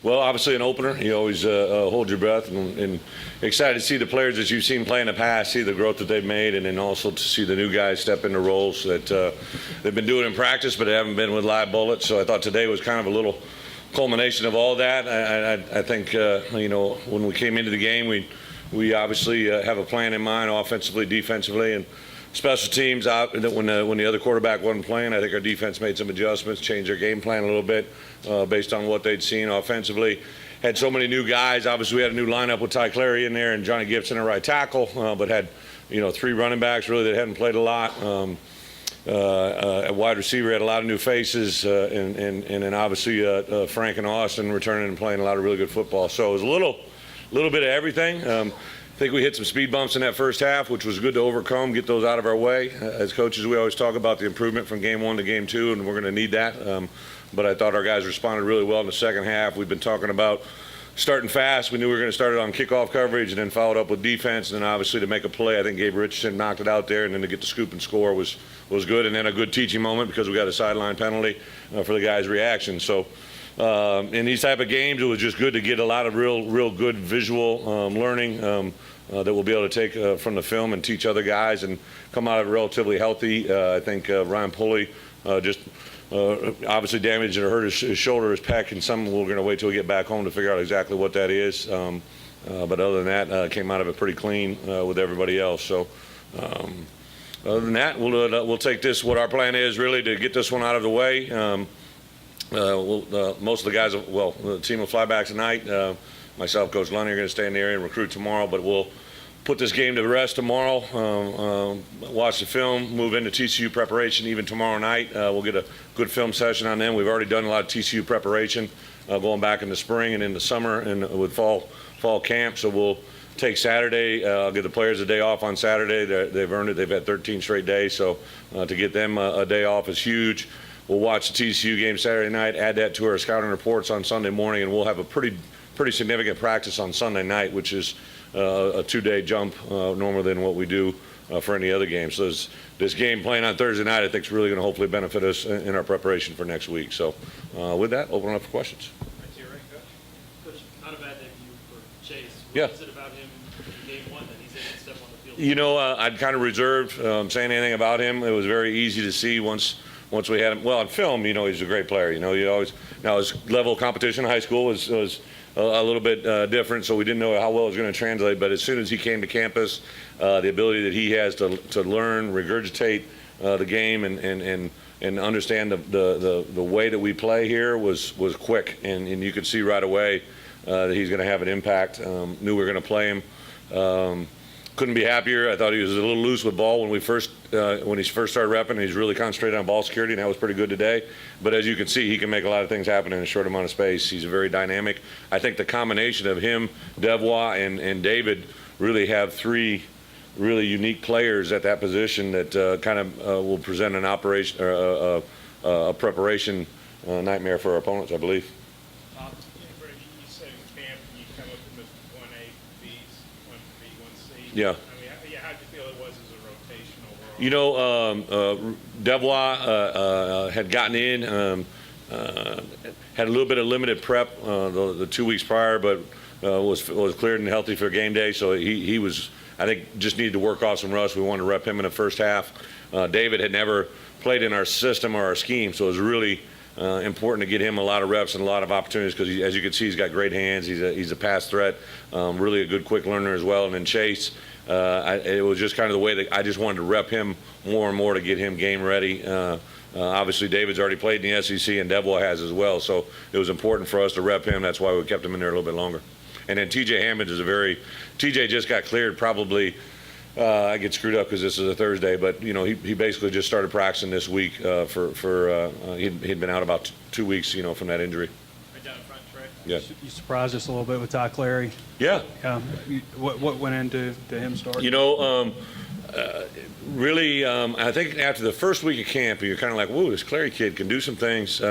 Well, obviously an opener. You always hold your breath, and excited to see the players that you've seen play in the past, see the growth that they've made, and then also to see the new guys step into roles that they've been doing in practice, but they haven't been with live bullets. So I thought today was kind of a little culmination of all that. I think when we came into the game, we obviously have a plan in mind, offensively, defensively, and special teams. When the other quarterback wasn't playing, I think our defense made some adjustments, changed their game plan a little bit based on what they'd seen offensively. Had so many new guys. Obviously, we had a new lineup with Ty Clary in there and Johnny Gibson at right tackle, but had 3 running backs really that hadn't played a lot. At wide receiver, had a lot of new faces, and then obviously Frank and Austin returning and playing a lot of really good football. So it was a little bit of everything. I think we hit some speed bumps in that first half, which was good to overcome, get those out of our way. As coaches, we always talk about the improvement from game 1 to game 2, and we're going to need that. But I thought our guys responded really well in the second half. We've been talking about starting fast. We knew we were going to start it on kickoff coverage and then followed up with defense, and then obviously to make a play. I think Gabe Richardson knocked it out there, and then to get the scoop and score was good. And then a good teaching moment because we got a sideline penalty for the guy's reaction. So in these type of games, it was just good to get a lot of real good visual learning that we'll be able to take from the film and teach other guys and come out of it relatively healthy. I think Ryan Pulley just obviously damaged or hurt his shoulder, his pec, and some we're going to wait till we get back home to figure out exactly what that is. But other than that, came out of it pretty clean with everybody else. So other than that, we'll take this. What our plan is really to get this one out of the way. Most of the guys, the team will fly back tonight. Myself, Coach Lunny, are going to stay in the area and recruit tomorrow, but we'll put this game to rest tomorrow, watch the film, move into TCU preparation even tomorrow night. We'll get a good film session on them. We've already done a lot of TCU preparation going back in the spring and in the summer and with fall camp, so we'll take Saturday. I'll give the players a day off on Saturday. They've earned it. They've had 13 straight days, so to get them a day off is huge. We'll watch the TCU game Saturday night, add that to our scouting reports on Sunday morning, and we'll have a pretty significant practice on Sunday night, which is a 2-day jump normally than what we do for any other game. So this game playing on Thursday night, I think, is really going to hopefully benefit us in our preparation for next week. So with that, open it up for questions. Coach, not a bad debut for Chase. Yeah. What is it about him in game 1 that he's able to step on the field? I'd kind of reserved saying anything about him. It was very easy to see once we had him. Well, on film, he's a great player. Now his level of competition in high school was a little bit different, so we didn't know how well it was going to translate. But as soon as he came to campus, the ability that he has to learn, regurgitate the game, and understand the way that we play here was quick, and you could see right away that he's going to have an impact. Knew we were going to play him. Couldn't be happier. I thought he was a little loose with ball when he first started repping. He's really concentrated on ball security, and that was pretty good today. But as you can see, he can make a lot of things happen in a short amount of space. He's very dynamic. I think the combination of him, Devois, and David really have 3 really unique players at that position that kind of will present an operation or a preparation nightmare for our opponents, I believe. Brady, you said in camp you come up with 1A, B's, 1B, 1C. Yeah. I mean, how did you feel it was as a rotation overall? Devois had gotten in, had a little bit of limited prep the 2 weeks prior, but was cleared and healthy for game day. So he was, I think, just needed to work off some rust. We wanted to rep him in the first half. David had never played in our system or our scheme, so it was really important to get him a lot of reps and a lot of opportunities because, as you can see, he's got great hands. He's a pass threat, really a good quick learner as well. And then Chase, it was just kind of the way that I just wanted to rep him more and more to get him game ready. Obviously, David's already played in the SEC, and Devois has as well. So it was important for us to rep him. That's why we kept him in there a little bit longer. And then TJ Hammond is TJ just got cleared probably. I get screwed up because this is a Thursday, but he basically just started practicing this week. He'd been out about 2 weeks, from that injury. Right down front, Trey. Yeah. You surprised us a little bit with Ty Clary. Yeah. What went into him starting? Really, I think after the first week of camp, you're kind of like, whoa, this Clary kid can do some things.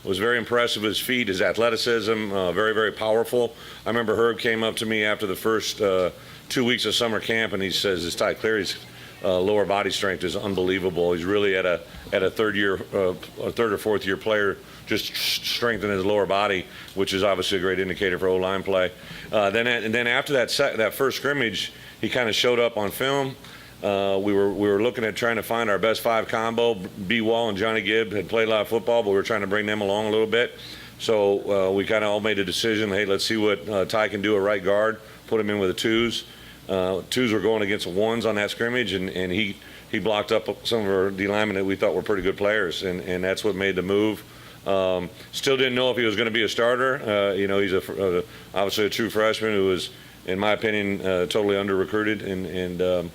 Was very impressive with his feet, his athleticism, very, very powerful. I remember Herb came up to me after the first 2 weeks of summer camp, and he says, "This Ty Clary's lower body strength is unbelievable. He's really at a third or fourth year player just strengthen his lower body, which is obviously a great indicator for O-line play. Then after that first scrimmage, he kind of showed up on film. We were looking at trying to find our best 5 combo. B. Wall and Johnny Gibb had played a lot of football, but we were trying to bring them along a little bit. So we kind of all made a decision, hey, let's see what Ty can do at right guard, put him in with the 2s. 2s were going against 1s on that scrimmage, and he blocked up some of our D linemen that we thought were pretty good players, and that's what made the move. Still didn't know if he was going to be a starter. He's obviously a true freshman who was, in my opinion, totally under-recruited, and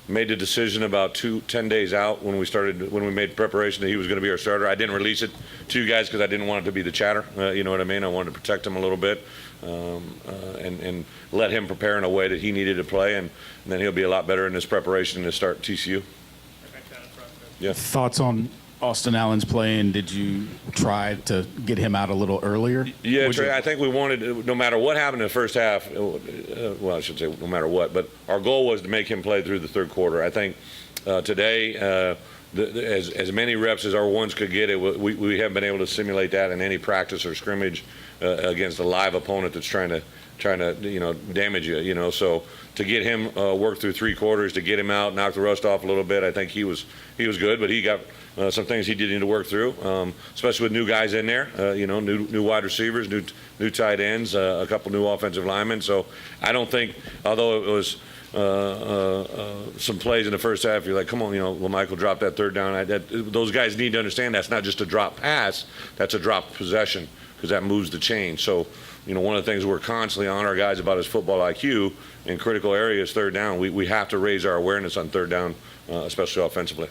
made the decision about 10 days out when we made preparation that he was going to be our starter. I didn't release it to you guys because I didn't want it to be the chatter. You know what I mean? I wanted to protect him a little bit and let him prepare in a way that he needed to play, and then he'll be a lot better in his preparation to start TCU. Yeah. Thoughts on Austin Allen's play, and did you try to get him out a little earlier? Yeah, Trey, I think we wanted, no matter what happened in the first half, well, I should say no matter what, but our goal was to make him play through the third quarter. I think today, as many reps as our 1s could get, we haven't been able to simulate that in any practice or scrimmage against a live opponent that's trying to damage you. So to get him work through 3 quarters, to get him out, knock the rust off a little bit, I think he was good, but he got some things he did need to work through, especially with new guys in there, new wide receivers, new tight ends, a couple new offensive linemen. So I don't think, although it was some plays in the first half, you're like, come on, Michael dropped that third down. Those guys need to understand that's not just a drop pass, that's a drop possession, because that moves the chain. So, one of the things we're constantly on our guys about is football IQ in critical areas, third down. We have to raise our awareness on third down, especially offensively.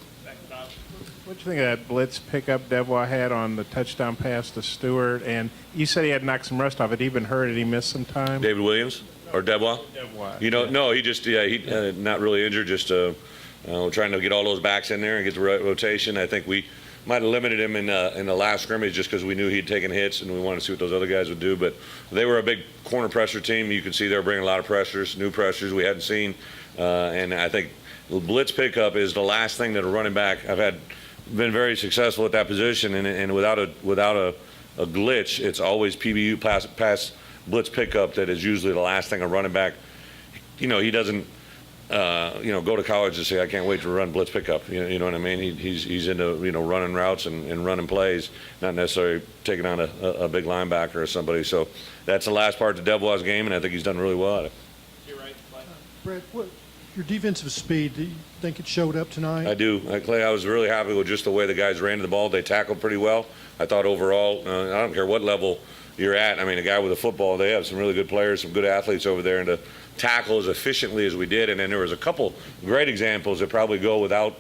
What do you think of that blitz pickup Devois had on the touchdown pass to Stewart? And you said he had knocked some rust off. Had he been hurt? Did he miss some time? David Williams or Devois? Devois. No, he just, he not really injured, just trying to get all those backs in there and get the rotation. I think we might have limited him in the last scrimmage just because we knew he'd taken hits and we wanted to see what those other guys would do. But they were a big corner pressure team. You can see they were bringing a lot of pressures, new pressures we hadn't seen. And I think blitz pickup is the last thing that a running back, been very successful at that position, and without a glitch, it's always PBU pass blitz pickup that is usually the last thing a running back. He doesn't go to college and say I can't wait to run blitz pickup. You know what I mean? He's into running routes and running plays, not necessarily taking on a big linebacker or somebody. So that's the last part of Devois' game, and I think he's done really well at it. You're right. Bret, your defensive speed, do you think it showed up tonight? I do. Clay, I was really happy with just the way the guys ran the ball. They tackled pretty well. I thought overall, I don't care what level you're at. I mean, a guy with a football, they have some really good players, some good athletes over there, and to tackle as efficiently as we did. And then there was a couple great examples that probably go without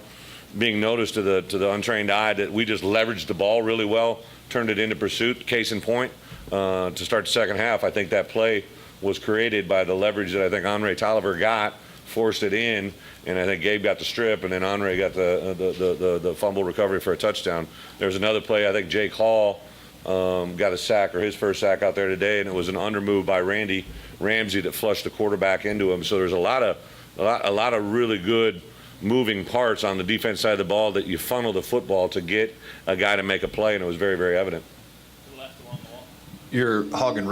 being noticed to the untrained eye, that we just leveraged the ball really well, turned it into pursuit. Case in point, to start the second half, I think that play was created by the leverage that I think Andre Tolliver got, forced it in, and I think Gabe got the strip, and then Andre got the fumble recovery for a touchdown. There's another play, I think Jake Hall got a sack, or his first sack out there today, and it was an under move by Randy Ramsey that flushed the quarterback into him. So there's a lot of really good moving parts on the defense side of the ball that you funnel the football to get a guy to make a play, and it was very, very evident. To the left along the wall. Your Hog and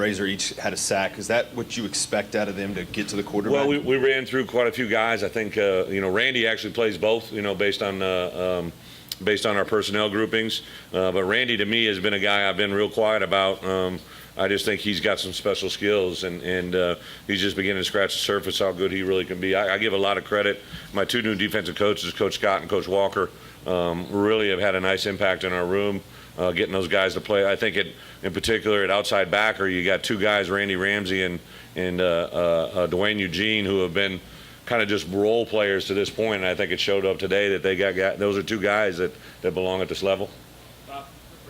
Razor each had a sack. Is that what you expect out of them to get to the quarterback? Well, we ran through quite a few guys. I think Randy actually plays both. Based on our personnel groupings. But Randy, to me, has been a guy I've been real quiet about. I just think he's got some special skills, and he's just beginning to scratch the surface how good he really can be. I give a lot of credit. My 2 new defensive coaches, Coach Scott and Coach Walker, really have had a nice impact in our room, getting those guys to play. I think in particular at outside backer, you got 2 guys, Randy Ramsey and Dwayne Eugene, who have been kind of just role players to this point, and I think it showed up today that they got those are 2 guys that belong at this level.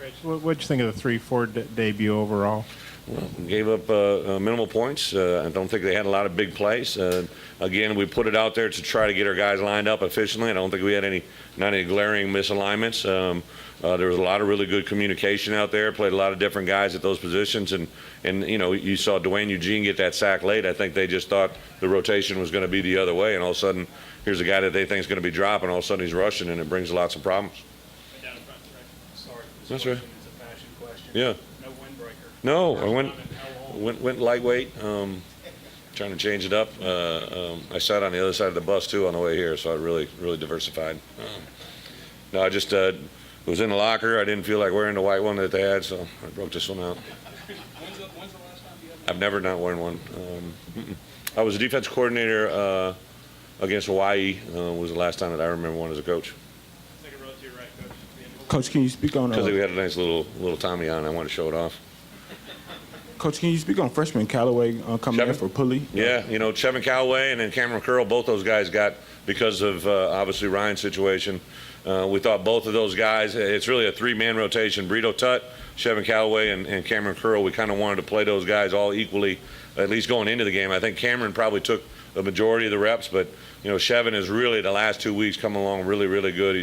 Rich, what'd you think of the 3-4 debut overall? Well, gave up minimal points. I don't think they had a lot of big plays. Again, we put it out there to try to get our guys lined up efficiently. I don't think we had not any glaring misalignments. There was a lot of really good communication out there. Played a lot of different guys at those positions, and you saw Dwayne Eugene get that sack late. I think they just thought the rotation was going to be the other way, and all of a sudden here's a guy that they think is going to be dropping. All of a sudden he's rushing, and it brings lots of problems. And down in front, right? Sorry. This That's right. question is a fashion question. Yeah. No windbreaker. No, I First time in how long? went lightweight, trying to change it up. I sat on the other side of the bus too on the way here, so I really diversified. No, I just was in the locker. I didn't feel like wearing the white one that they had, so I broke this one out. When's the last time you had I've never not worn one. I was a defense coordinator against Hawaii. Was the last time that I remember one as a coach. Second row to your right, Coach. Coach, can you speak on Because we had a nice little Tommy on. I wanted to show it off. Coach, can you speak on freshman Callaway coming in Chevin? for Pulley? Yeah, you know, Chevin Callaway and then Cameron Curl, both those guys got, because of obviously Ryan's situation, we thought both of those guys, it's really a three-man rotation. Brito Tutt, Chevin Callaway, and Cameron Curl, we kind of wanted to play those guys all equally, at least going into the game. I think Cameron probably took the majority of the reps, but, you know, Chevin is really, the last 2 weeks, come along really good.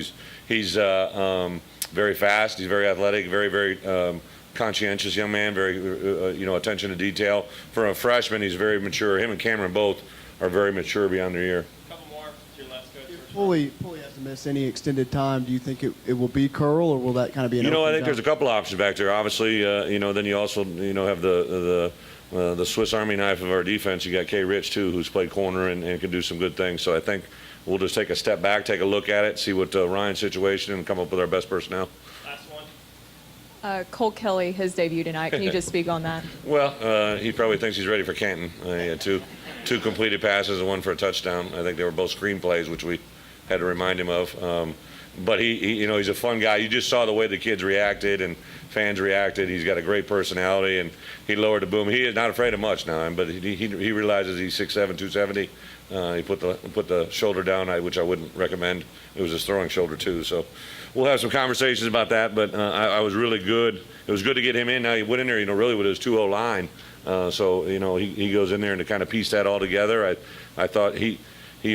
He's very fast, he's very athletic, very conscientious young man, very, attention to detail. For a freshman, he's very mature. Him and Cameron both are very mature beyond their year. Couple more to your left, Coach. First Pulley hasn't missed any extended time. Do you think it will be Curl, or will that kind of be an You know, I open think there's a job? couple options back there. Obviously, then you also, have the Swiss Army knife of our defense. You got Kay Rich, too, who's played corner and can do some good things. So I think we'll just take a step back, take a look at it, see what Ryan's situation, and come up with our best personnel. Last one. Cole Kelly, his debut tonight. Can you just speak on that? Well, he probably thinks he's ready for Canton. He had two completed passes and one for a touchdown. I think they were both screen plays, which we had to remind him of. But he's a fun guy. You just saw the way the kids reacted and fans reacted. He's got a great personality, and he lowered the boom. He is not afraid of much now, but he realizes he's 6'7", 270. He put the shoulder down, which I wouldn't recommend. It was his throwing shoulder too. So we'll have some conversations about that. But I was really good. It was good to get him in. Now he went in there, really with his 2-0 line. So he goes in there and to kind of piece that all together. I thought he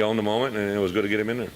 owned the moment, and it was good to get him in there.